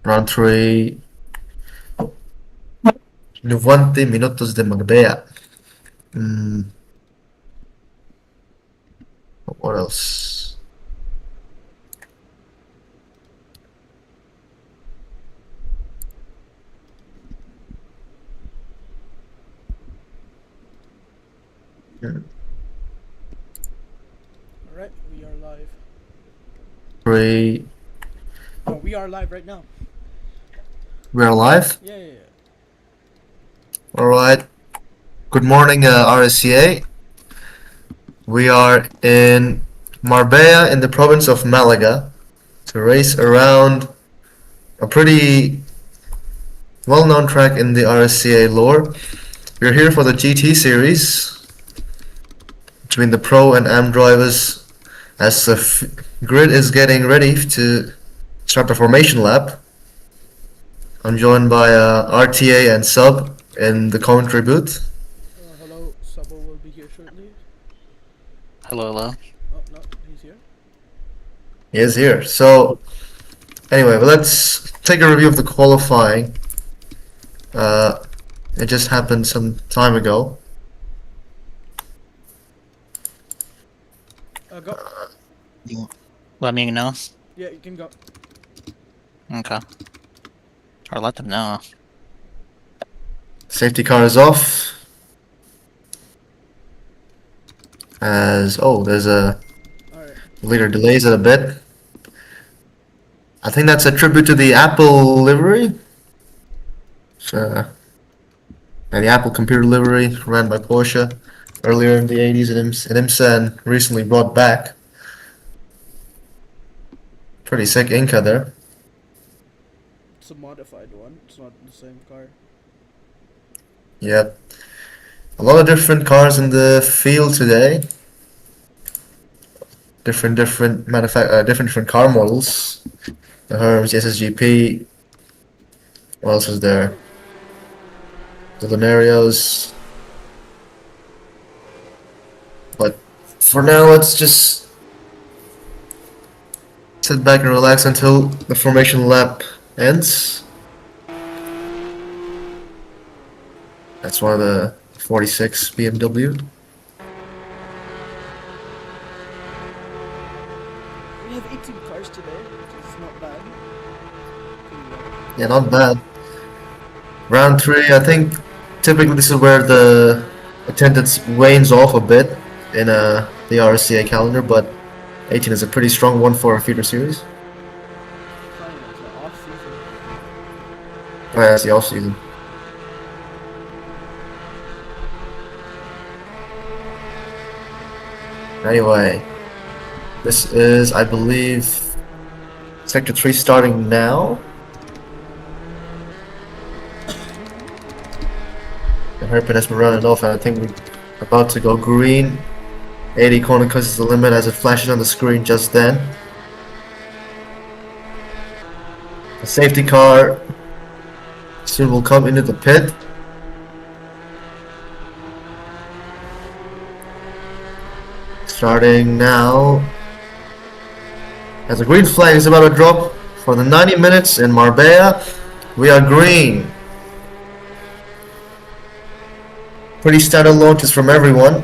Round 3. 90 minutos de Marbella. What else? Alright, we are live. 3. No, we are live right now. We're live? Yeah. Alright. Good morning, RSCA. We are in Marbella in the province of Malaga to race around a pretty well-known track in the RSCA lore. We're here for the GT series between the Pro and Am drivers as the grid is getting ready to start the formation lap. I'm joined by RTA and Sub in the commentary booth. Hello, Sabo will be here shortly. Hello. Oh, no, he's here. He is here. So, anyway, let's take a review of the qualifying. It just happened some time ago. Go. Let me know. Yeah, you can go. Okay. Or let them know. Safety car is off. There's a Alright. leader delays it a bit. I think that's a tribute to the Apple livery. And the Apple computer livery ran by Porsche earlier in the 80s at IMSA and recently brought back. Pretty sick Inca there. It's a modified one. It's not the same car. Yep. A lot of different cars in the field today. Different car models. The Herms, the SSGP. What else is there? The Lunarios. But for now, let's just sit back and relax until the formation lap ends. That's one of the 46 BMW. We have 18 cars today, which is not bad. Yeah, not bad. Round 3, I think typically this is where the attendance wanes off a bit in the RSCA calendar, but 18 is a pretty strong one for a feeder series. Fine, it's the off season. Oh yeah, it's the off season. Anyway, this is, I believe, Sector 3 starting now. The hairpin has been running off, and I think we're about to go green. 80 corner cause is the limit as it flashes on the screen just then. The safety car soon will come into the pit. Starting now. As the green flag is about to drop for the 90 minutes in Marbella, we are green. Pretty standard launches from everyone.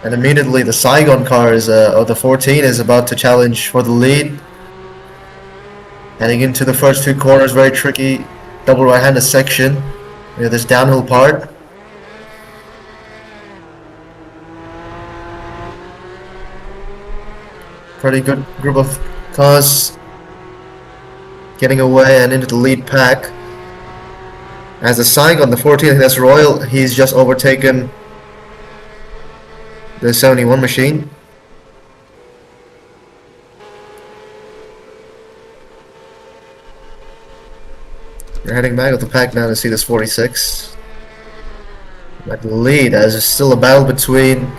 And immediately the Saigon car is, or the 14 is about to challenge for the lead. Heading into the first two corners, very tricky double right-handed section. We have this downhill part. Pretty good group of cars getting away and into the lead pack. As the Saigon, the 14, I think that's Royal, he's just overtaken the 71 machine. We're heading back with the pack now to see this 46. At the lead, as there's still a battle between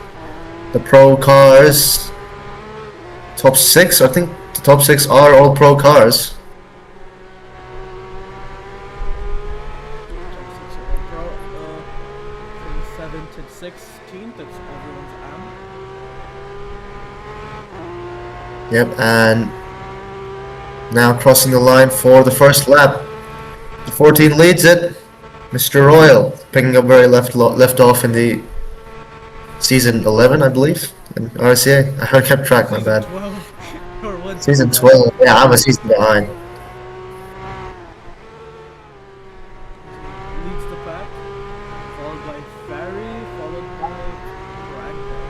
the pro cars. Top 6, I think the top 6 are all pro cars. From 7 to 16, that's everyone's AM. Yep, and now crossing the line for the first lap. The 14 leads it. Mr. Royal picking up where he left off in the season 11, I believe, in RSCA. I kept track, my bad. 12 or what? Season 12. Yeah, I'm a season behind. Leads the pack, followed by Ferry, followed by Ragnar.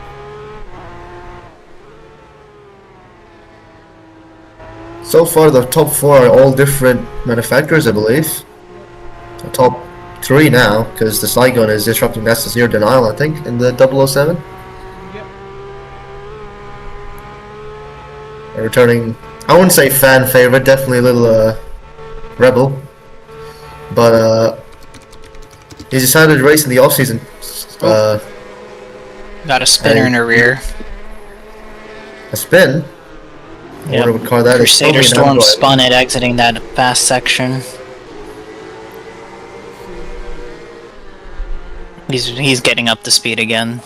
So far, the top 4 are all different manufacturers, I believe. The top 3 now, because the Saigon is disrupting. That's the Zero Denial, I think, in the 007. Yep. A returning, I wouldn't say fan favorite, definitely a little rebel. But he's decided to race in the off-season. Got a spinner in her rear. A spin? I Yep. wonder what car that is. Crusader Probably an Storm Android. spun it exiting that fast section. He's getting up to speed again.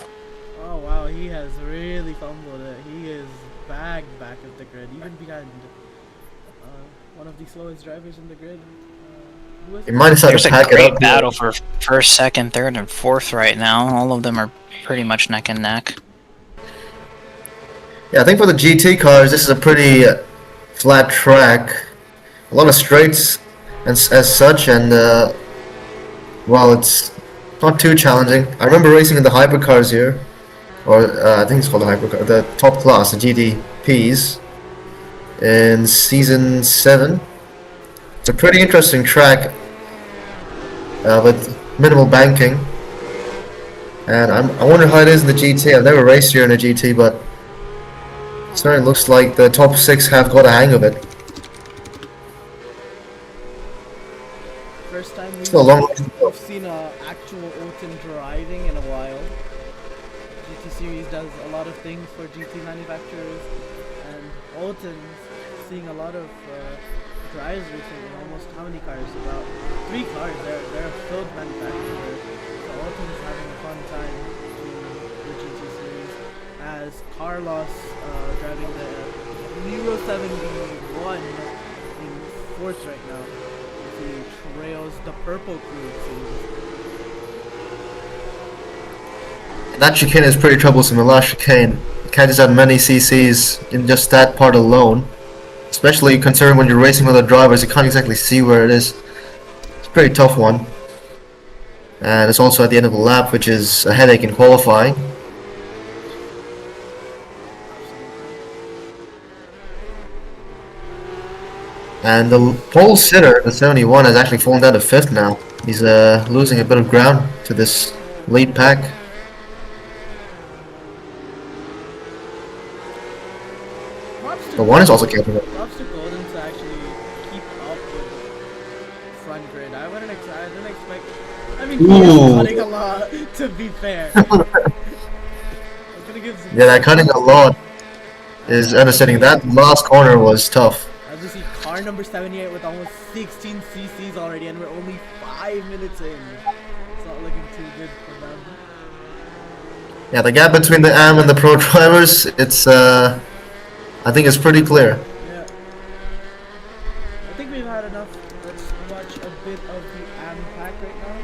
Oh wow, he has really fumbled it. He is back of the grid, even behind one of the slowest drivers in the grid. Who was He might decide There's to a pack it great up. battle for first, second, third, and fourth right now. All of them are pretty much neck and neck. Yeah, I think for the GT cars, this is a pretty flat track. A lot of straights and as such, and well, it's not too challenging. I remember racing in the hypercars here, or I think it's called the hypercar, the top class, the GTPs, in season 7. It's a pretty interesting track with minimal banking, and I wonder how it is in the GT. I've never raced here in a GT, but it certainly looks like the top 6 have got a hang of it. first time Still a long way to go. we've seen actual Oten driving in a while. GT Series does a lot of things for GT manufacturers, and Oten's seeing a lot of drives recently. Almost how many cars? About 3 cars. They're a filled manufacturer, so Oten's having a fun time in the GT Series. As Carlos driving the Euro 71 in 4th right now. He trails the purple crew, it seems. And that chicane is pretty troublesome. The last chicane catches out many CCs in just that part alone. Especially considering when you're racing with other drivers, you can't exactly see where it is. It's a pretty tough one. And it's also at the end of the lap, which is a headache in qualifying. And the pole sitter, the 71, has actually fallen down to 5th now. He's losing a bit of ground to this lead pack. The one is also catching up. Props to Golden to actually keep up with front grid. I didn't expect. I mean, he's cutting a lot, to be fair. I'm gonna give some Yeah, that cutting a lot is understanding. That last corner was tough. As you see, car number 78 with almost 16 CCs already, and we're only 5 minutes in. It's not looking too good for them. Yeah, the gap between the AM and the pro drivers, it's I think it's pretty clear. Yeah. I think we've had enough. Let's watch a bit of the AM pack right now.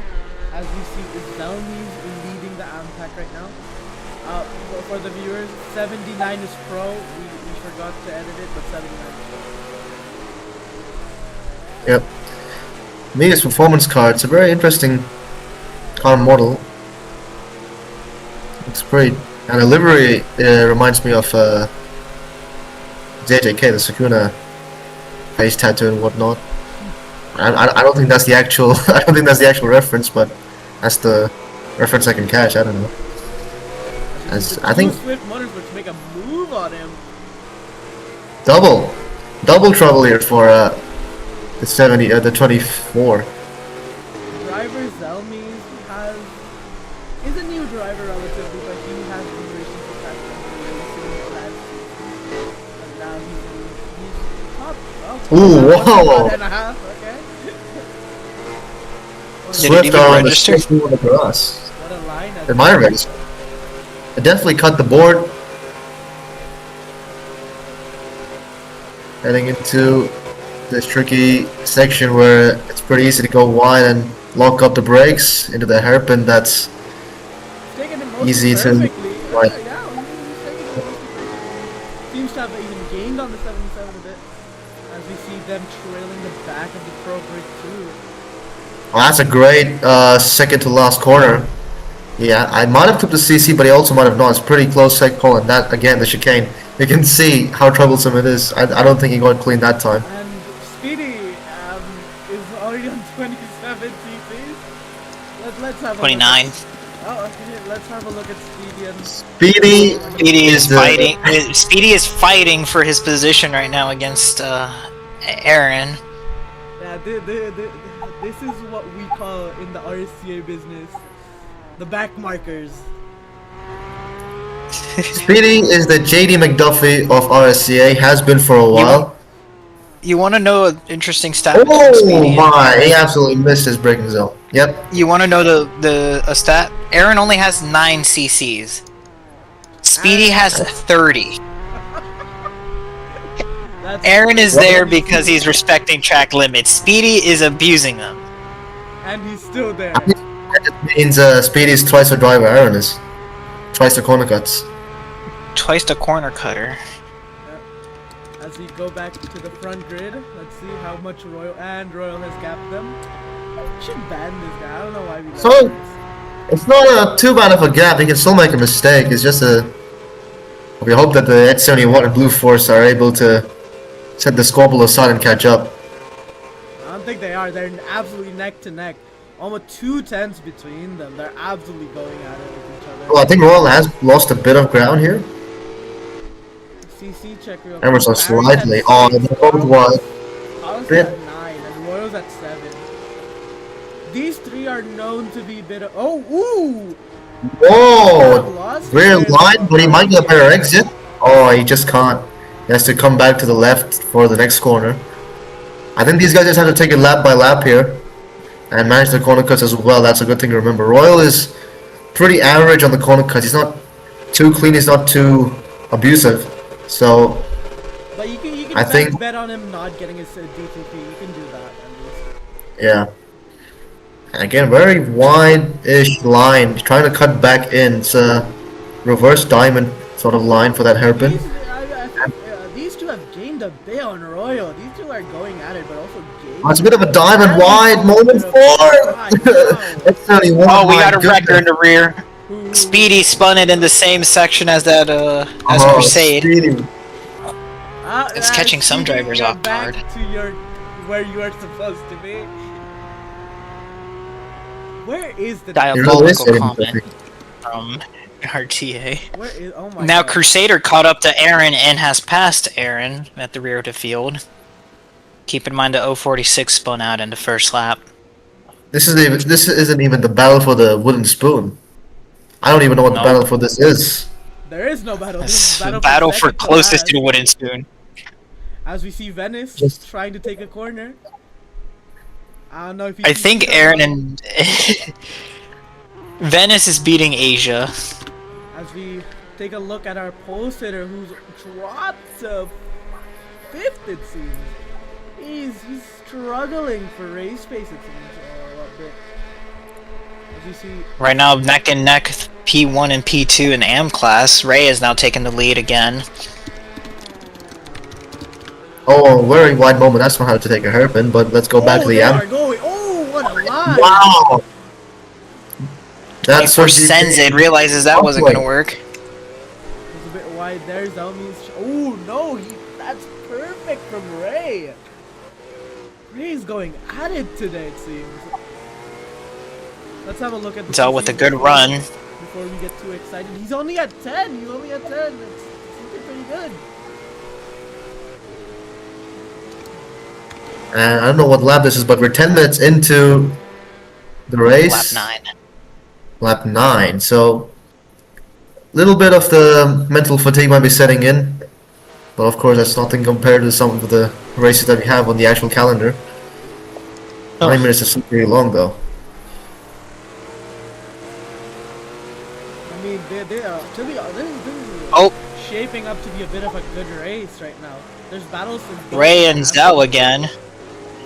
As you see, Zelmi's leading the AM pack right now. For the viewers, 79 is pro. We forgot to edit it, but 79 is pro. Yep. Media's performance car, it's a very interesting car model. It's great. And the livery reminds me of JJK, the Sakuna face tattoo and whatnot. I don't think that's the actual I don't think that's the actual reference, but that's the reference I can catch. I don't know. As I think Swift Motorsports make a move on him. double trouble here for the 70 the 24. Driver Zelmi is a new driver relatively, but he has been racing for past racing last season. And now he's top. Ooh, whoa. 1.5, okay. Did it Swift even are on the register? sixth one across. What a line. It might have registered. It definitely cut the board. heading into this tricky section where it's pretty easy to go wide and lock up the brakes into the hairpin. That's Taking it most easy to perfectly. right. Yeah, he's taking it most perfectly. Seems to have even gained on the 77 a bit. As we see them trailing the back of the Pro Grid too. Well, that's a great second to last corner. Yeah, I might have took the CC, but he also might have not. It's pretty close second call, and that again the chicane. You can see how troublesome it is. I don't think he got clean that time. And Speedy is already on 27 CCs. Let's have 29. Let's have a look at Speedy and Speedy Speedy is the- fighting. Speedy is fighting for his position right now against Aaron. yeah, this is what we call in the RSCA business the back markers. Speedy is the JD McDuffie of RSCA. Has been for a while. You want to know an interesting stat? between Oh Speedy and my! Aaron? He absolutely missed his braking zone. Yep. You want to know a stat? Aaron only has 9 CCs. Speedy has 30. That's Aaron is there because he's respecting track limits. Speedy is abusing them. and he's still there. That just means Speedy is twice the driver Aaron is. Twice the corner cuts. Twice the corner cutter. As we go back to the front grid, let's see how much Royal has gapped them. Should ban this guy. I don't know why we. So, don't. It's not too bad of a gap. He can still make a mistake. It's just a. We hope that the X71 and Blue Force are able to set the squabble aside and catch up. I don't think they are. They're absolutely neck to neck. Almost 2 tenths between them. They're absolutely going at it with each other. Well, I think Royal has lost a bit of ground here. CC check real Ever so quick. Barry's slightly. at Oh, 6, they're both wide. House Yeah. at 9 and Royals at 7. These three are known to be bit of. Oh, ooh! Whoa! Rear line, but he might get a better exit. Oh, he just can't. He has to come back to the left for the next corner. I think these guys just have to take it lap by lap here and manage the corner cuts as well. That's a good thing to remember. Royal is pretty average on the corner cuts. He's not too clean. He's not too abusive. So But you can I think- bet on him not getting his DTP. You can do that at least. yeah. And again, very wide-ish line. He's trying to cut back in. It's a reverse diamond sort of line for that hairpin. These two have gained a bit on Royal. These two are going at it, but also gained. Oh, it's a bit of a diamond wide moment for. That's only one. Oh, we my got a wrecker in goodness. the rear. Speedy spun it in the same section as that as Oh, Crusade. Speedy. It's catching some drivers off back guard. to your where you are supposed to be. Where is the Diabolical You're comment from RTA. Where is? Oh my Now God. Crusader caught up to Aaron and has passed Aaron at the rear of the field. Keep in mind the 046 spun out in the first lap. This isn't even the battle for the wooden spoon. I don't even know what the No. battle for this is. There is no battle. This It's is the battle for second to closest last. to the wooden spoon. As we see Venice Just- trying to take a corner. I don't know if you I see think the- Aaron and Venice is beating Asia. As we take a look at our pole sitter who's dropped to 5th, it seems. He's struggling for race pace, it seems, a bit. As you see, Right now, neck and neck, P1 and P2 in AM class. Ray is now taking the lead again. Oh, very wide moment. That's not how to take a hairpin. But let's go back to the they are AM. going. Oh, what a line! Wow. That's Before what you- Senzid realizes that wasn't going to work. It's a bit wide there. Zelmi's. Oh no, that's perfect from Ray. Ray's going at it today, it seems. Let's have a look at the Zell with a CC good run. before we get too excited. He's only at 10. He's only at 10. It's looking pretty good. And I don't know what lap this is, but we're 10 minutes into the race. Lap 9. Lap 9. So, little bit of the mental fatigue might be setting in. But of course, that's nothing compared to some of the races that we have on the actual calendar. Oh. 9 minutes is still pretty long, though. I mean, they are. To be honest, this is Oh, shaping up to be a bit of a good race right now. There's battles in Ray and Zhao again.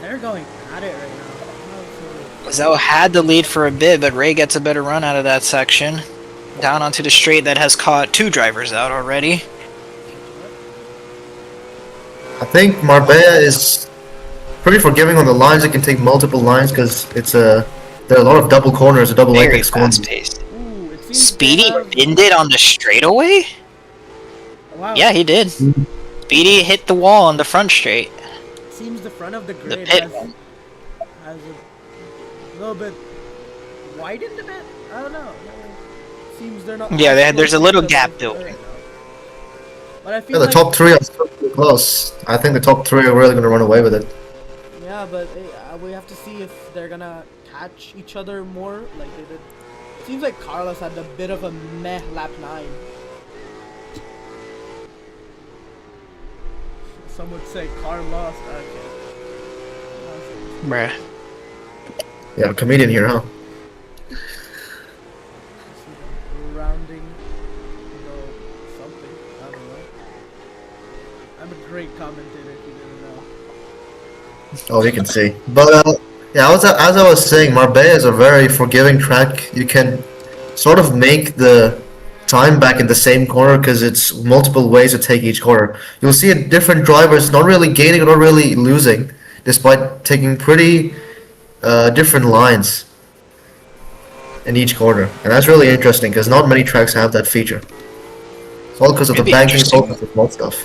They're going at it right now. Zhao had the lead for a bit, but Ray gets a better run out of that section. Down onto the straight that has caught 2 drivers out already. I think Marbella is pretty forgiving on the lines. It can take multiple lines because there are a lot of double corners, a double Very apex corners. fast-paced. Ooh, it seems Speedy they have- ended on the straightaway? Wow. Yeah, he did. Speedy hit the wall on the front straight. Seems the front of the The grid pit has one. a little bit widened a bit. I don't know. Seems they're not. Yeah, as there's a close little as gap they were building. right now. But I Yeah, feel the like, top 3 are still pretty close. I think the top 3 are really going to run away with it. yeah, but we have to see if they're gonna catch each other more like they did. Seems like Carlos had a bit of a meh lap 9. Some would say Carlos. Okay. Bruh. Yeah, a comedian here, huh? Rounding, something. I don't know. I'm a great commentator if you didn't know. Oh, you can see. But yeah, as I was saying, Marbella is a very forgiving track. You can sort of make the time back in the same corner because it's multiple ways to take each corner. You'll see different drivers not really gaining or not really losing, despite taking pretty different lines in each corner, and that's really interesting because not many tracks have that feature. It's all because of the It'd be banking interesting. focus of mod stuff.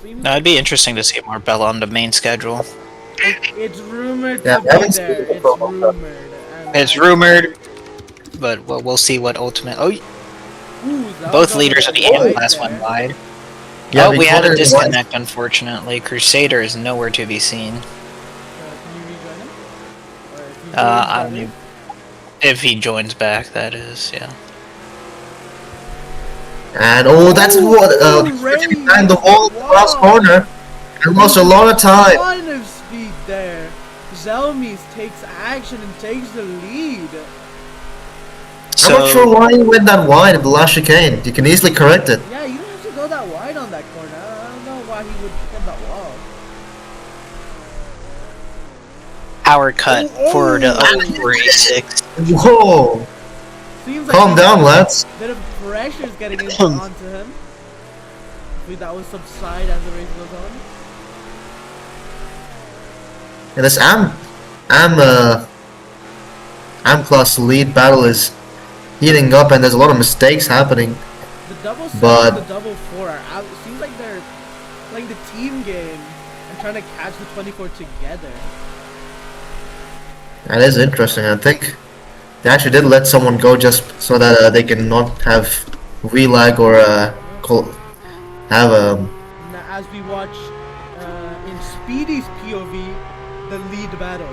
Seems No, it'd be interesting to see Marbella on the main schedule. it's rumored Yeah, to I be haven't seen there. it It's for a long time. rumored. And It's rumored, but we'll see what ultimate. Oh, Ooh, that both was leaders of the almost A right class there. went wide. Yeah, Oh, we had a caught it in disconnect, unfortunately. Crusader is nowhere to be seen. Can you rejoin him? Or if he I joins, don't that know. If he joins back, that is, yeah. And oh, that's what Ray behind the wall, wow. last corner, and lost a lot of time. Ton of speed there. Zelmis takes action and takes the lead. I'm not sure why he went that wide in the last chicane. You can easily correct it. Yeah, you don't have to go that wide on that corner. I don't know why he would hit that wall. Power cut Oh, for the oh. 46. Whoa! Seems like Calm he's down, got lads. a bit of pressure is getting onto him. Hopefully that will subside as the race goes on. And this AM class lead battle is heating up, and there's a lot of mistakes happening. The double 7 But- and the double 4 are out. It seems like they're playing the team game and trying to catch the 24 together. That is interesting. I think they actually did let someone go just so that they can not have relag or have Now, as we watch in Speedy's POV, the lead battle.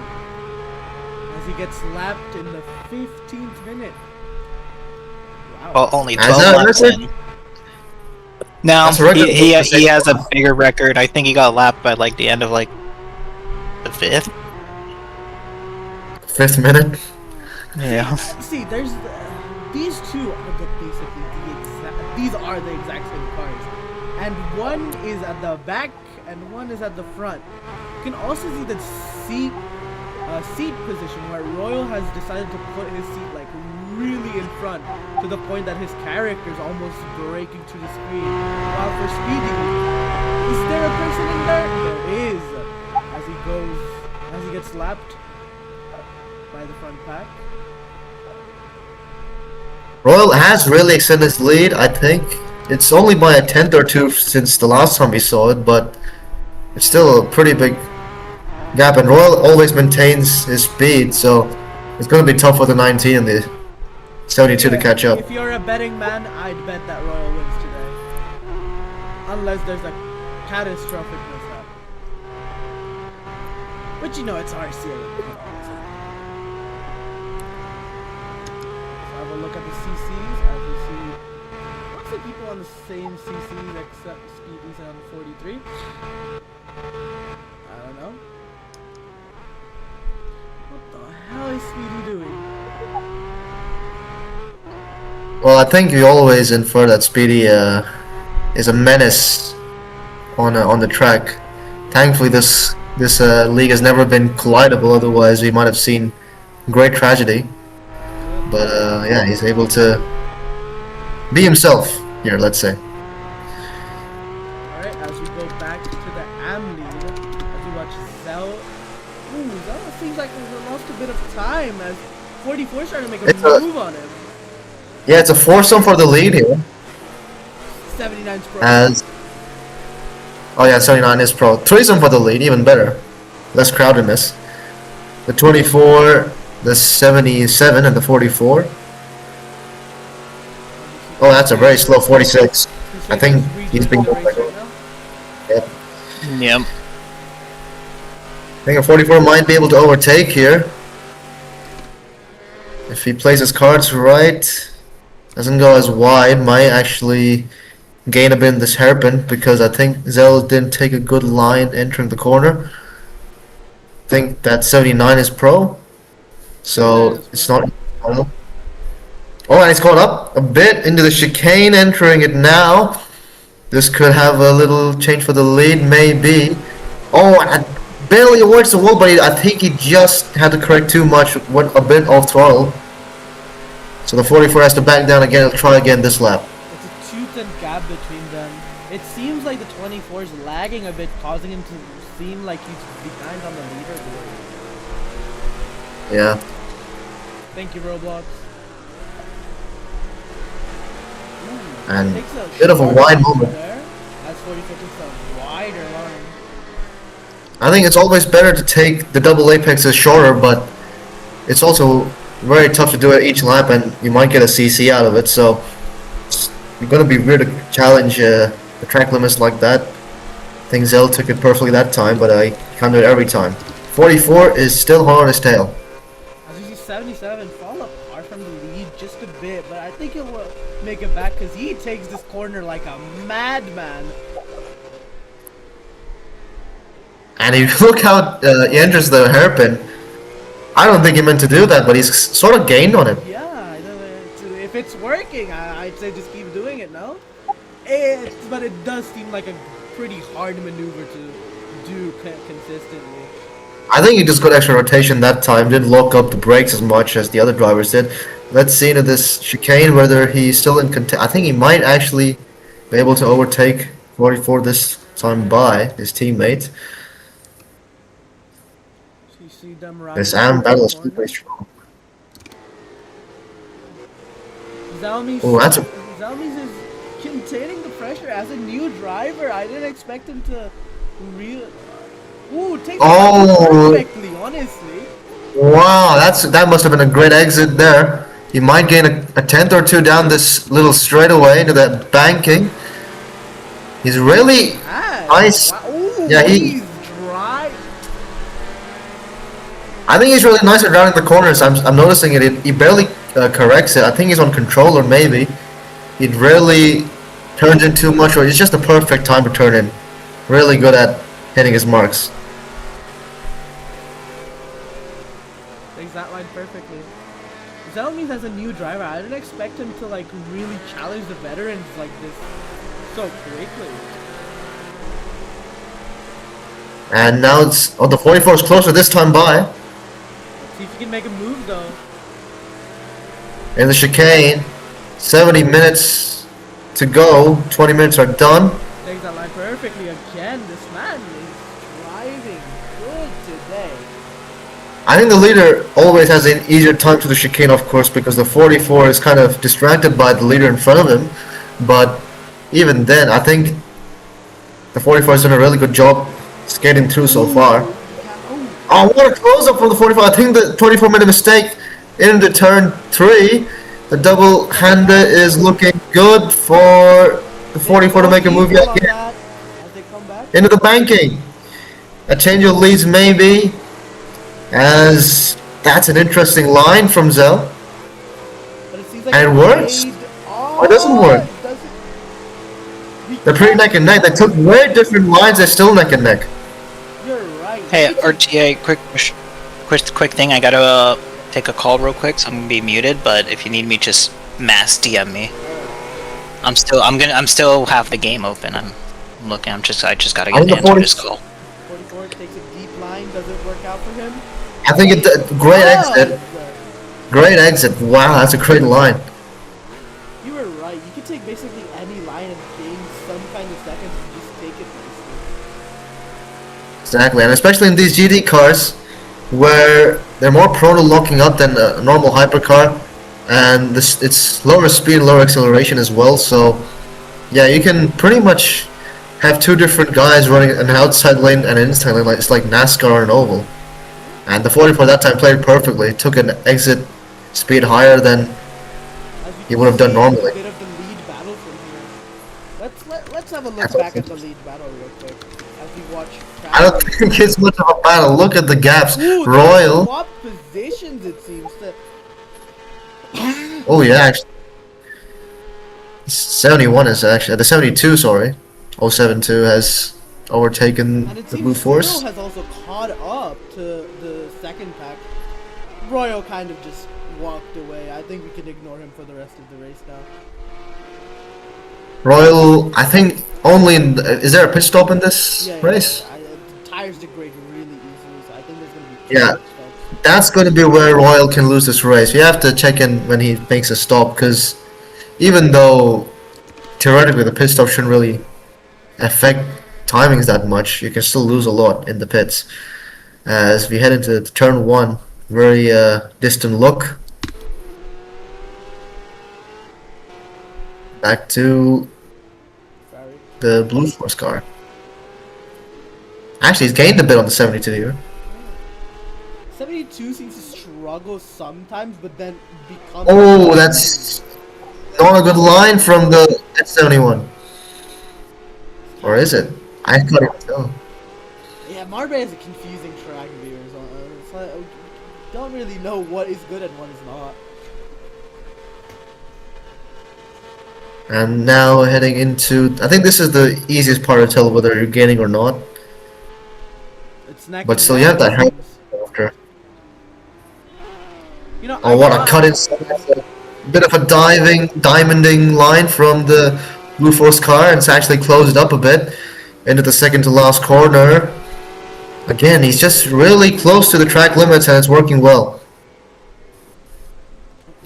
As he gets lapped in the 15th minute. Wow. Well, only As 12 a laps record? in. Now, That's a record he for the has a same- bigger record. I think he got lapped by like the end of like the 5th. 5th minute. Yeah. See, there's these two are basically these are the exact same cars, and one is at the back and one is at the front. You can also see the seat position where Royal has decided to put his seat like really in front to the point that his character is almost breaking to the screen. While for Speedy, is there a person in there? There is. As he gets lapped by the front pack. Royal has really extended his lead. I think it's only by a tenth or two since the last time we saw it, but it's still a pretty big gap. And Royal always maintains his speed, so it's going to be tough for the 19 and the 72 to catch up. If you're a betting man, I'd bet that Royal wins today. Unless there's a catastrophic mishap. But you know it's RSCA. Have a look at the CCs as we see lots of people on the same CCs except Speedy's on 43. I don't know. What the hell is Speedy doing? Well, I think you always infer that Speedy is a menace on the track. Thankfully, this league has never been collidable. Otherwise, we might have seen great tragedy. But yeah, he's able to be himself here. Let's say. Alright, as we go back to the AM lead, as we watch Zell. Ooh, Zell seems like he's lost a bit of time as 44 starting to make a move on him. Yeah, it's a foursome for the lead here. 79's pro. As oh yeah, 79 is pro. Threesome for the lead, even better. Less crowdedness. The 24, the 77, and the 44. Oh, that's a very slow 46. I think he's been going like yep. Yep. I think a 44 might be able to overtake here. If he plays his cards right, doesn't go as wide, might actually gain a bit in this hairpin because I think Zell didn't take a good line entering the corner. I think that 79 is pro, so it's not. Oh, and he's caught up a bit into the chicane, entering it now. This could have a little change for the lead, maybe. Oh, and barely avoids the wall, but I think he just had to correct too much, went a bit off throttle. So the 44 has to back down again and try again this lap. It's a tooth and gap between them. It seems like the 24 is lagging a bit, causing him to seem like he's behind on the leaderboard. Yeah. Thank you, Roblox. And a bit of a wide moment. As 44 takes a wider line. I think it's always better to take the double apexes shorter, but it's also very tough to do it each lap, and you might get a CC out of it. So it's going to be weird to challenge the track limits like that. I think Zell took it perfectly that time, but I can't do it every time. 44 is still hard on his tail. As you see 77 fall apart from the lead just a bit, but I think he'll make it back because he takes this corner like a madman. And if you look how he enters the hairpin, I don't think he meant to do that, but he's sort of gained on it. Yeah, I know if it's working, I'd say just keep doing it, no? But it does seem like a pretty hard maneuver to do consistently. I think he just got extra rotation that time, didn't lock up the brakes as much as the other drivers did. Let's see into this chicane whether he's still in I think he might actually be able to overtake 44 this time by his teammate. This AM battle is pretty strong. Oh, that's a... Zalmis is containing the pressure as a new driver. I didn't expect him to take it perfectly, honestly. Wow, that must have been a great exit there. He might gain a tenth or two down this little straightaway into that banking. He's really nice. Wow. Ooh, yeah, he's dry. I think he's really nice at rounding the corners. I'm noticing it. He barely corrects it. I think he's on controller maybe. He rarely turns in too much, or it's just the perfect time to turn in. Really good at hitting his marks. Takes that line perfectly. Zalmis as a new driver, I didn't expect him to like really challenge the veterans like this so quickly. And now it's the 44 is closer this time by. Let's see if he can make a move though. In the chicane, 70 minutes to go. 20 minutes are done. Takes that line perfectly again. This man is driving good today. I think the leader always has an easier time to the chicane, of course, because the 44 is kind of distracted by the leader in front of him. But even then, I think the 44 has done a really good job skating through so far. Oh, what a close-up from the 44. I think the 24 made a mistake in the turn 3. The double-hander is looking good for the 44 to make a move yet again. Into the banking. A change of leads maybe, as that's an interesting line from Zell. And it works. Or it doesn't work. They're pretty neck and neck. They took very different lines. They're still neck and neck. You're right. Hey, RTA, quick thing. I gotta take a call real quick, so I'm gonna be muted. But if you need me, just mass DM me. I'm still have the game open. I'm looking. I just gotta I'm get the answer 40. this call. 44 takes a deep line. Does it work out for him? I think it great exit. Great exit. Wow, that's a great line. You were right. You could take basically any line and gain some kind of seconds and just take it nicely. Exactly, and especially in these GT cars, where they're more prone to locking up than a normal hypercar, and it's lower speed, lower acceleration as well. So, yeah, you can pretty much have two different guys running an outside lane and an inside lane. Like it's like NASCAR or an oval. And the 44 that time played perfectly. Took an exit speed higher than As we he can would have done see normally. A bit of the lead battle from here. Let's have a look That's back awesome. at the lead battle real quick as we watch. I don't think it's much of a battle. Look at the gaps. Ooh, they Royal. swap positions. It seems to. Oh yeah, actually. 71 is actually the 72. Sorry, 072 has overtaken And it the seems Blue Zero Force. has also caught up to the second pack. Royal kind of just walked away. I think we can ignore him for the rest of the race now. Royal, I think only in is there a pit stop in this Yeah, race? the tires degrade really easily, so I think there's gonna be Yeah. pit stops. That's going to be where Royal can lose this race. You have to check in when he makes a stop, because even though theoretically the pit stop shouldn't really affect timings that much, you can still lose a lot in the pits. As we head into turn one, very distant look. Back to Sorry. the Blue Force car. Actually, he's gained a bit on the 72 here. 72 seems to struggle sometimes, but then becomes. Oh, that's not a good line from the S71. Or is it? I can't even tell. Yeah, Marbella is a confusing track, viewers. It's like, we don't really know what is good and what is not. And now heading into, I think this is the easiest part to tell whether you're gaining or not. It's neck But and still, neck, you have that it help seems. after. You know, Oh, what a cut inside! A bit of a diamonding line from the Blue Force car, and it's actually closed up a bit into the second to last corner. Again, he's just really close to the track limits, and it's working well.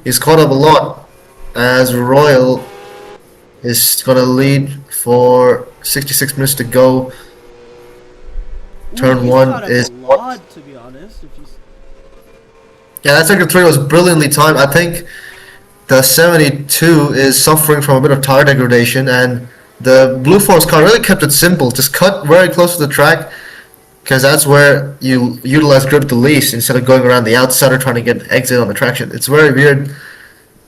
He's caught up a lot, as Royal is gonna lead for 66 minutes to go. Turn he's one caught up is a lot, to be honest. If you yeah, that second three was brilliantly timed. I think the 72 is suffering from a bit of tire degradation, and the Blue Force car really kept it simple. Just cut very close to the track, because that's where you utilize grip the least instead of going around the outside or trying to get an exit on the traction. It's very weird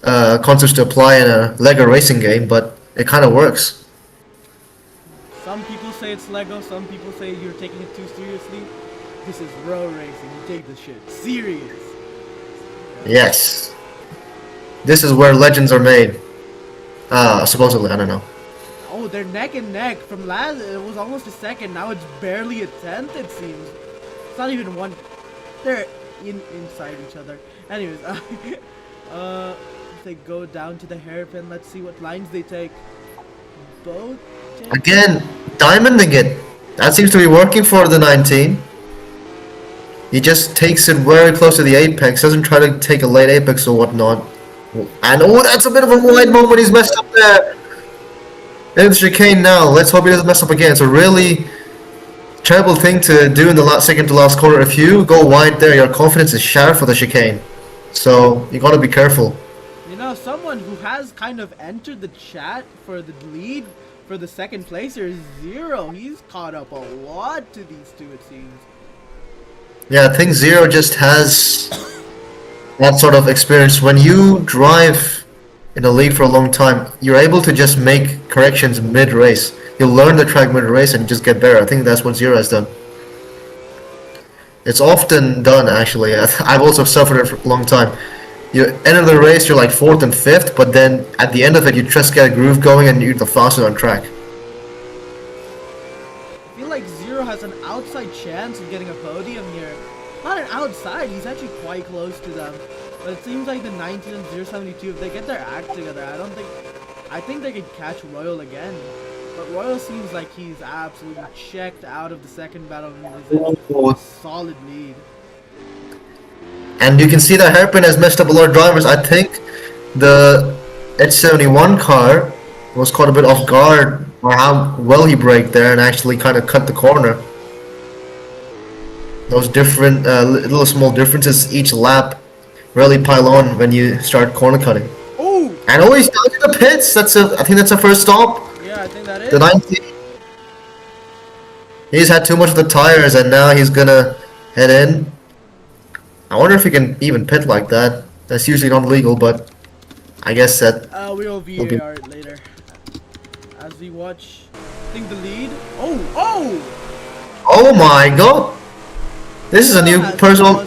concepts to apply in a Lego racing game, but it kind of works. Some people say it's Lego, some people say you're taking it too seriously. This is road racing, you take this shit serious. Yes. This is where legends are made. Supposedly, I don't know. Oh, they're neck and neck. From last, it was almost a second, now it's barely a tenth, it seems. It's not even one. They're inside each other. Anyways, if they go down to the hairpin, let's see what lines they take. Both take. Again, diamonding it. That seems to be working for the 19. He just takes it very close to the apex, doesn't try to take a late apex or whatnot. And oh, that's a bit of a wide moment. He's messed up there. In the chicane now. Let's hope he doesn't mess up again. It's a really terrible thing to do in the second to last corner. If you go wide there, your confidence is shattered for the chicane. So you gotta be careful. You know, someone who has kind of entered the chat for the lead for the second placer is Zero. He's caught up a lot to these two, it seems. Yeah, I think Zero just has that sort of experience. When you drive in a league for a long time, you're able to just make corrections mid-race. You'll learn the track mid-race and just get better. I think that's what Zero has done. It's often done, actually. I've also suffered it for a long time. You enter the race, you're like 4th and 5th, but then at the end of it, you just get a groove going and you're the fastest on track. I feel like Zero has an outside chance of getting a podium here. Not an outside, he's actually quite close to them. But it seems like the 19 and 072, if they get their act together, I think they could catch Royal again. But Royal seems like he's absolutely checked out of the second battle and is in a solid lead. And you can see that Hairpin has messed up a lot of drivers. I think the H71 car was caught a bit off guard or how well he braked there and actually kind of cut the corner. Those different little small differences each lap really pile on when you start corner cutting. Oh! And he's down to the pits. I think that's a first stop. Yeah, I think that is. The 19. He's had too much of the tires and now he's gonna head in. I wonder if he can even pit like that. That's usually not legal, but I guess that. We'll VAR it later. As we watch, I think the lead. Oh! Oh my god! This is a new personal.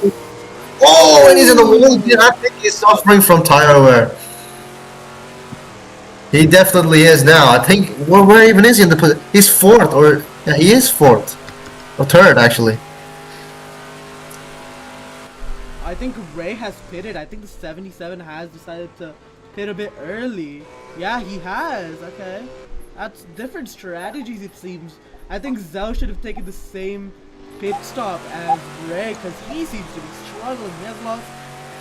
Oh, and he's in the wall. I think he's suffering from tire wear. He definitely is now. I think where even is he in the? He's fourth, or yeah, he is fourth, or third actually. I think Ray has pitted. I think the 77 has decided to pit a bit early. Yeah, he has. Okay. That's different strategies, it seems. I think Zell should have taken the same pit stop as Ray, because he seems to be struggling. He has lost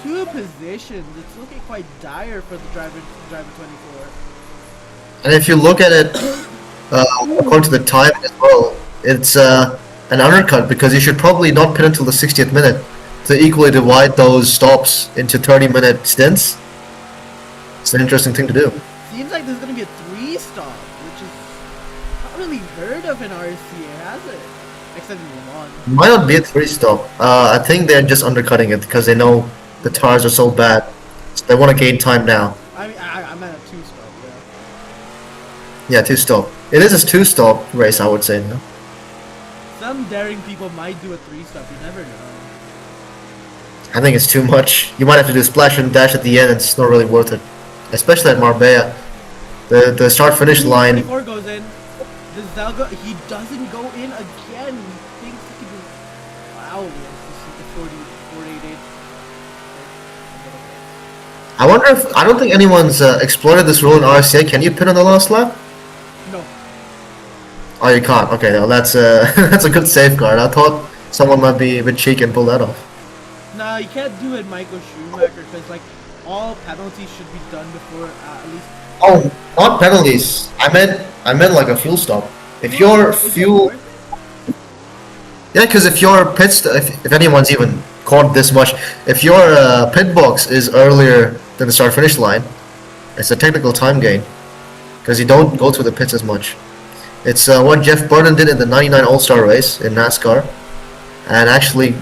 2 positions. It's looking quite dire for the driver 24. And if you look at it, according to the time as well, it's an undercut because you should probably not pit until the 60th minute to equally divide those stops into 30-minute stints. It's an interesting thing to do. Seems like there's going to be a 3-stop, which is not really heard of in RSCA, has it? Except in Le Mans. It might not be a 3-stop. I think they're just undercutting it because they know the tires are so bad. So they want to gain time now. I mean, I meant a 2-stop, Yeah, 2-stop. It is a 2-stop race, I would say. No? Some daring people might do a 3-stop, you never know. I think it's too much. You might have to do splash and dash at the end, and it's not really worth it. Especially at Marbella. The start-finish line. 24 goes in. Does Zell go? He doesn't go in again. He thinks he can do. Wow, this is the 488. I wonder if I don't think anyone's exploited this rule in RSCA. Can you pit on the last lap? No. Oh, you can't. Okay, no, that's that's a good safeguard. I thought someone might be a bit cheeky and pull that off. Nah, you can't do it, Michael Schumacher, because like all penalties should be done before at least. Oh, not penalties. I meant like a fuel stop. If your fuel, yeah, because if your if anyone's even caught this much, if your pit box is earlier than the start finish line, it's a technical time gain because you don't go through the pits as much. It's what Jeff Burton did in the '99 All-Star race in NASCAR, and actually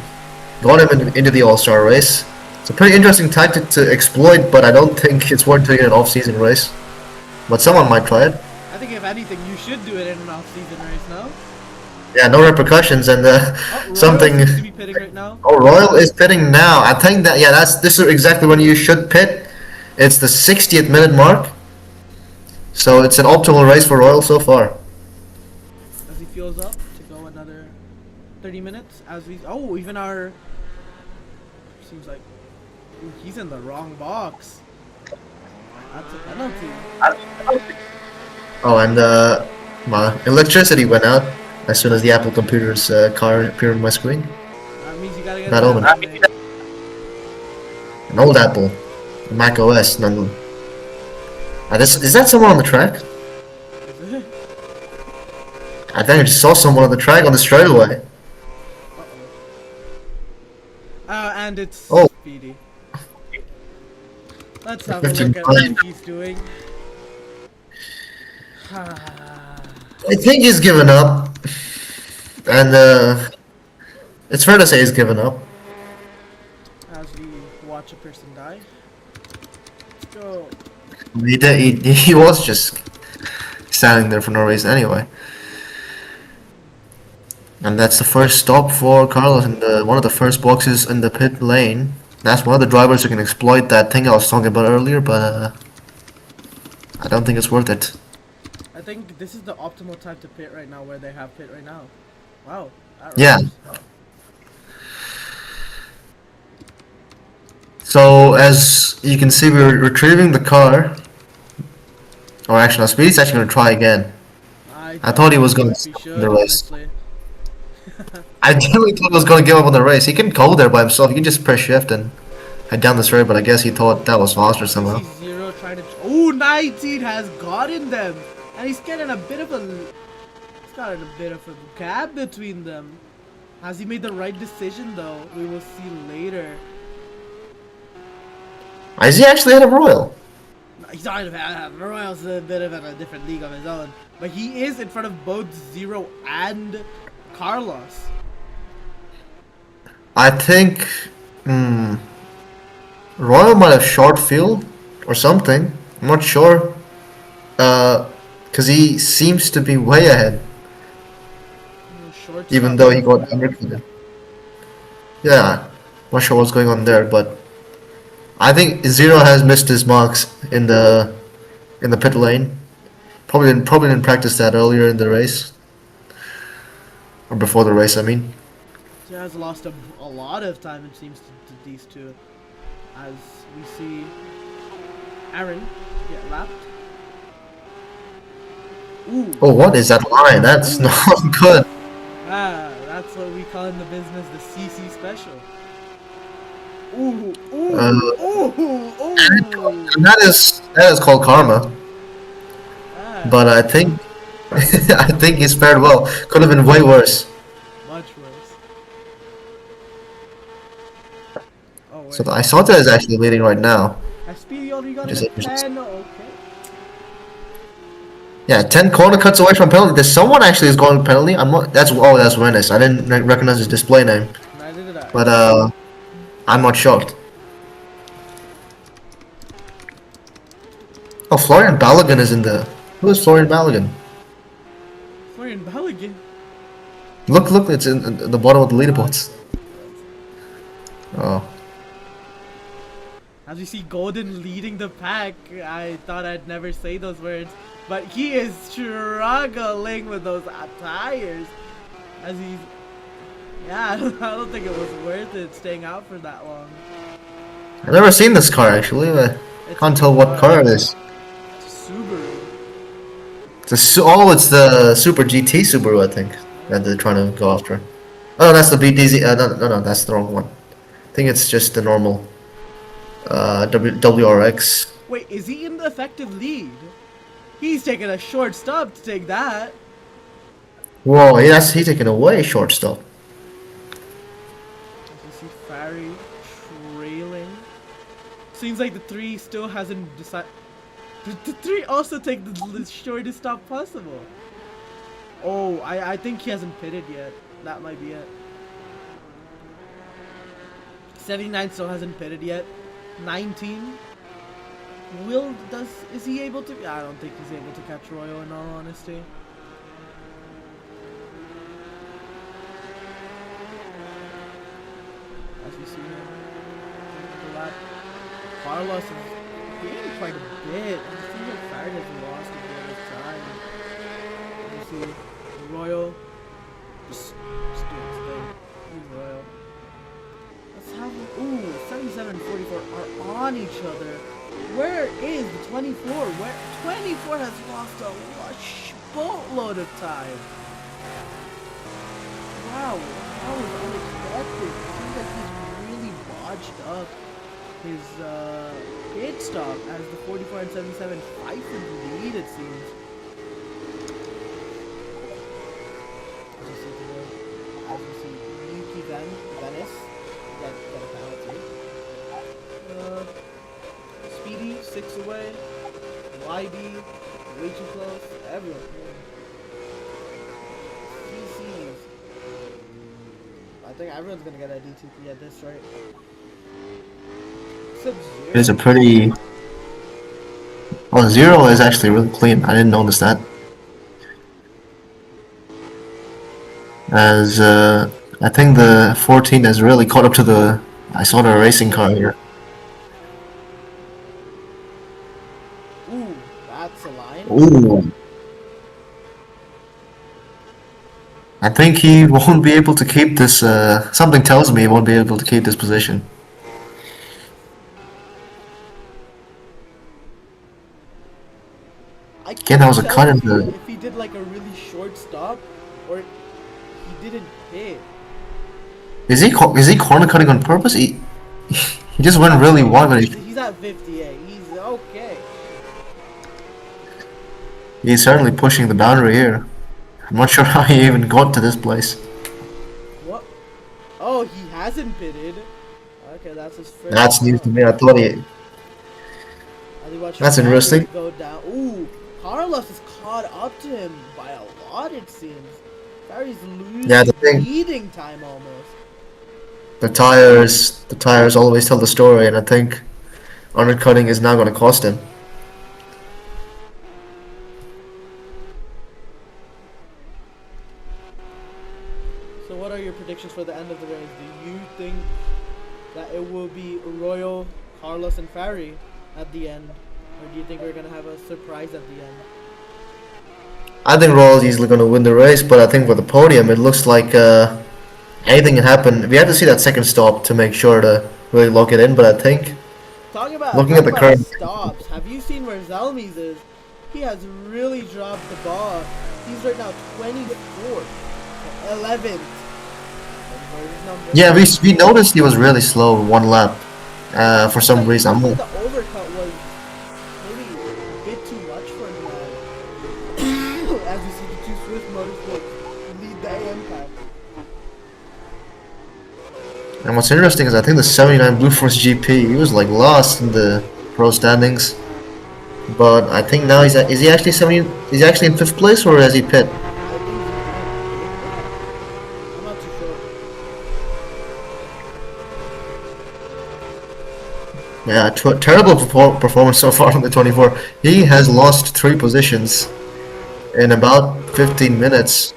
got him into the All-Star race. It's a pretty interesting tactic to exploit, but I don't think it's worth doing in an off-season race. But someone might try it. I think if anything, you should do it in an off-season race, no? Yeah, no repercussions and something. Seems to be pitting right now. Oh, Royal is pitting now. I think that this is exactly when you should pit. It's the 60th minute mark, so it's an optimal race for Royal so far. As he fuels up to go another 30 minutes, as we even our seems like he's in the wrong box. That's a penalty. Oh, and my electricity went out as soon as the Apple computer's car appeared on my screen. That means you gotta get Bad omen. An old Apple, Mac OS, none. Is that someone on the track? Is it? I think I just saw someone on the track on the straightaway. And it's Speedy. Let's have a look at what he's doing. I think he's given up, and it's fair to say he's given up. As we watch a person die. Let's go. He was just standing there for no reason anyway. And that's the first stop for Carlos in one of the first boxes in the pit lane. That's one of the drivers who can exploit that thing I was talking about earlier, but I don't think it's worth it. I think this is the optimal time to pit right now, where they have pit right now. Wow. Yeah. So So as you can see, we're retrieving the car. Or actually, no, Speedy's actually gonna try again. I thought he was gonna He stop should, the race. honestly. I really thought he was gonna give up on the race. He can go there by himself. He can just press shift and head down the straight. But I guess he thought that was faster You somehow. see Zero trying to. Oh, 19 has gotten them, and he's getting a bit of a. He's got a bit of a gap between them. Has he made the right decision though? We will see later. Is he actually ahead of Royal? He's not even. Royal's a bit of a different league of his own, but he is in front of both Zero and Carlos. I think Royal might have short field or something. I'm not sure. Because he seems to be way ahead, Shortstop even though he got Royal. undercutted. Yeah, not sure what's going on there, but I think Zero has missed his marks in the pit lane. Probably didn't practice that earlier in the race or before the race. I mean, He has lost a lot of time, it seems, to these two. As we see Aaron get lapped. Ooh. oh, what is that line? That's not good. Ah, that's what we call in the business the CC special. Ooh, ooh, ooh, ooh. And that is called karma. Ah, But I think I think he's fared well. Could have been way worse. much worse. Oh, wait. So I saw that is actually leading right now. Speedy only got Just a interesting. 10. Okay. Yeah, 10 corner cuts away from penalty. There's someone actually is going penalty. I'm not. That's Rennes. I didn't recognize his display name, Neither did I. but I'm not shocked. Oh, Florian Balogun is in the. Who is Florian Balogun? Florian Balogun. Look, it's in the bottom of the leaderboards. Oh, As we see Golden leading the pack, I thought I'd never say those words, but he is struggling with those tires. As he's, yeah, I don't think it was worth it staying out for that long. I've never seen this car actually. I It's can't tell what car it is. Subaru. It's the Super GT Subaru, I think, that they're trying to go after. Oh, that's the BDZ. No, that's the wrong one. I think it's just the normal WRX. Wait, is he in the effective lead? He's taking a short stop to take that. Whoa, he's taking a way short stop. As you see Farry trailing. Seems like the 3 still hasn't decided. The 3 also take the shortest stop possible. Oh, I think he hasn't pitted yet. That might be it. 79 still hasn't pitted yet. 19. Is he able to? I don't think he's able to catch Royal in all honesty. As we see him taking the lap. Carlos is gaining quite a bit. It seems like Farad has lost a bit of time. As you see Royal just doing his thing. He's Royal. Let's have ooh, 77 and 44 are on each other. Where is the 24? Where 24 has lost a boatload of time. Wow, that was unexpected. It seems like he's really botched up his pit stop as the 44 and 77 fight for the lead, it seems. As you see Yuki Venice got a penalty. Speedy 6 away. YB way too close. Everyone. CCs. I think everyone's gonna get a DTP at this rate. Sub-Zero. It's a pretty. Oh, Zero is actually really clean. I didn't notice that. As I think the 14 has really caught up to the. I saw the racing car here. Ooh, that's a line. Ooh. I think he won't be able to keep this. Something tells me he won't be able to keep this position. Again, that was a tell cut in the. if he did like a really short stop or he didn't hit. Is he corner cutting on purpose? He just went really wide, but He's at 58. He's okay. he's certainly pushing the boundary here. I'm not sure how he even got to this place. What? Oh, he hasn't pitted. Okay, that's his first. That's news to stop. me. I thought he. That's interesting. Go down. Ooh, Carlos is caught up to him by a lot, it seems. Barry's losing Yeah, the thing. leading time almost. The tires always tell the story, and I think undercutting is now going to cost him. So what are your predictions for the end of the race? Do you think that it will be Royal, Carlos, and Ferry at the end? Or do you think we're going to have a surprise at the end? I think Royal's easily going to win the race, but I think for the podium, it looks like anything can happen. We have to see that second stop to make sure to really lock it in, but I think looking at the current. stops, have you seen where Zalmies is? He has really dropped the ball. He's right now 24th, 11th. Yeah, we noticed he was really slow one lap for some reason. The overcut was maybe a bit too much for him. As you see, the two Swift motorsports lead the AM pack. And what's interesting is I think the 79 Blue Force GP, he was like last in the pro standings. But I think now is he actually 70? Is he actually in 5th place or has he pit? I think I'm not too sure. Yeah, terrible performance so far on the 24. He has lost 3 positions in about 15 minutes.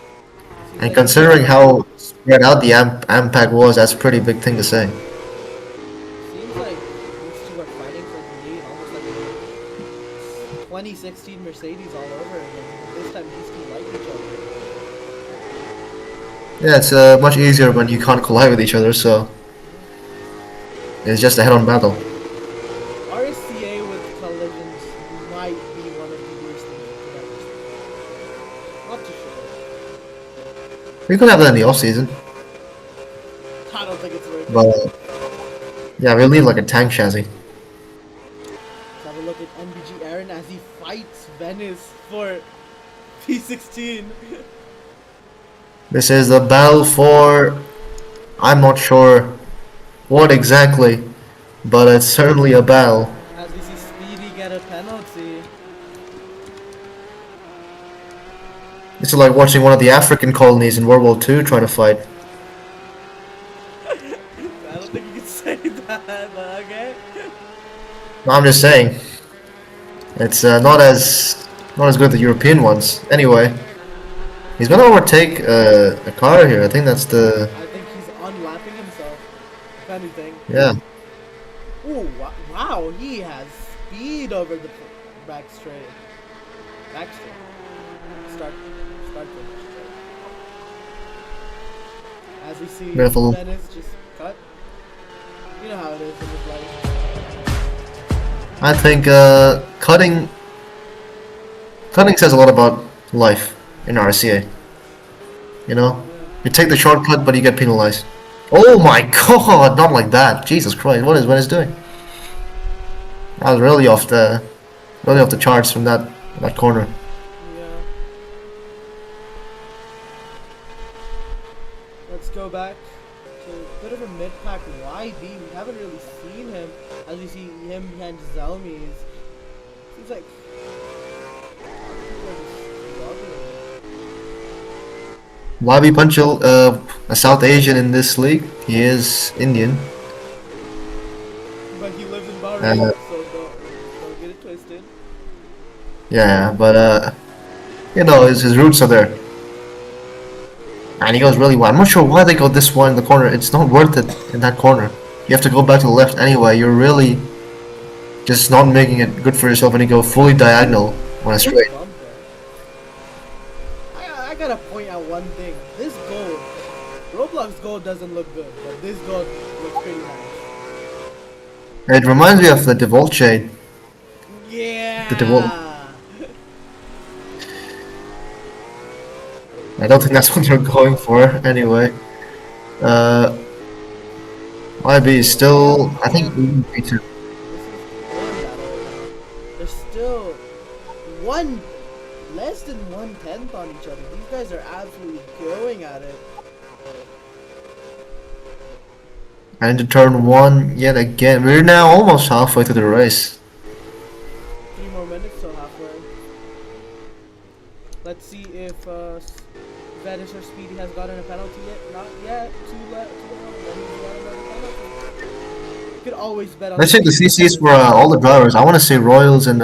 And considering how spread out the AMPAC was, that's a pretty big thing to say. Seems like these two are fighting for the lead, almost like a 2016 Mercedes all over again. This time these two like each other. Yeah, it's much easier when you can't collide with each other, so it's just a head-on battle. RSCA with collisions might be one of the worst things you could ever see. Not too sure. We could have that in the off-season, I don't think it's worth it. but yeah, we'll need like a tank chassis. Let's have a look at MBG Aaron as he fights Venice for P16. This is the battle for, I'm not sure what exactly, but it's certainly a battle. As we see Speedy get a penalty. This is like watching one of the African colonies in World War II trying to fight. I don't think you can say that, but okay. No, I'm just saying, it's not as good as the European ones. Anyway, he's gonna overtake a car here. I think that's the I think he's unlapping himself, if anything. yeah. Ooh, wow, he has speed over the back straight. Back straight. Start finish straight. As we see, Beautiful. Venice just cut. You know how it is in this life. I think cutting says a lot about life in RSCA. You know, you take the shortcut, but you get penalized. Oh my God! Not like that. Jesus Christ! What is Venice doing? I was really off the charts from that corner. Yeah. Let's go back to a bit of a mid-pack YB. We haven't really seen him as we see him behind Zelmies. Seems like people are just struggling. YB Panchal, a South Asian in this league. He is Indian. But he lives in Bahrain, so don't get it twisted. Yeah, but you know, his roots are there. And he goes really wide. I'm not sure why they go this wide in the corner. It's not worth it in that corner. You have to go back to the left anyway. You're really just not making it good for yourself when you go fully diagonal on a straight. I gotta point out one thing. This goal, Roblox goal doesn't look good, but this goal looks pretty nice. It reminds me of the DeVolce shade. Yeah. The DeVolce. I don't think that's what they're going for anyway. Uh, YB is still, I think, leading P2. This is going that way now. They're still one less than 1/10 on each other. These guys are absolutely going at it. And into turn 1 yet again. We're now almost halfway through the race. 3 more minutes till halfway. Let's see if Vedis or Speedy has gotten a penalty yet. Not yet. Too late. Then he's got another penalty. You could always bet on. Let's check the CCs for all the drivers. I want to see Royals and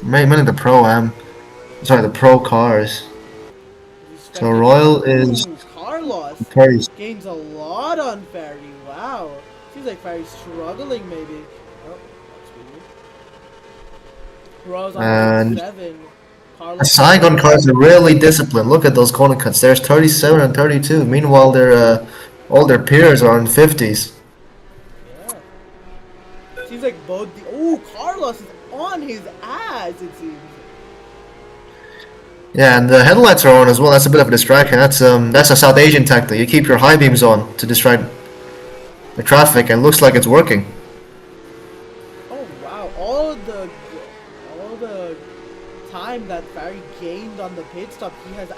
mainly the Pro-Am. Sorry, the Pro cars. So Royal is Carlos Perry's. gains a lot on Ferry. Wow. Seems like Ferry's struggling maybe. Oh, that's weird. Royals on And 7. the Carlos Saigon cars are really disciplined. Look at those corner cuts. There's 37 and 32. Meanwhile, all their peers are in 50s. Yeah. Seems like both the Carlos is on his ass, it seems. Yeah, and the headlights are on as well. That's a bit of a distraction. That's a South Asian tactic. You keep your high beams on to distract the traffic, and it looks like it's working. Oh wow, all the time that Ferry gained on the pit stop, he has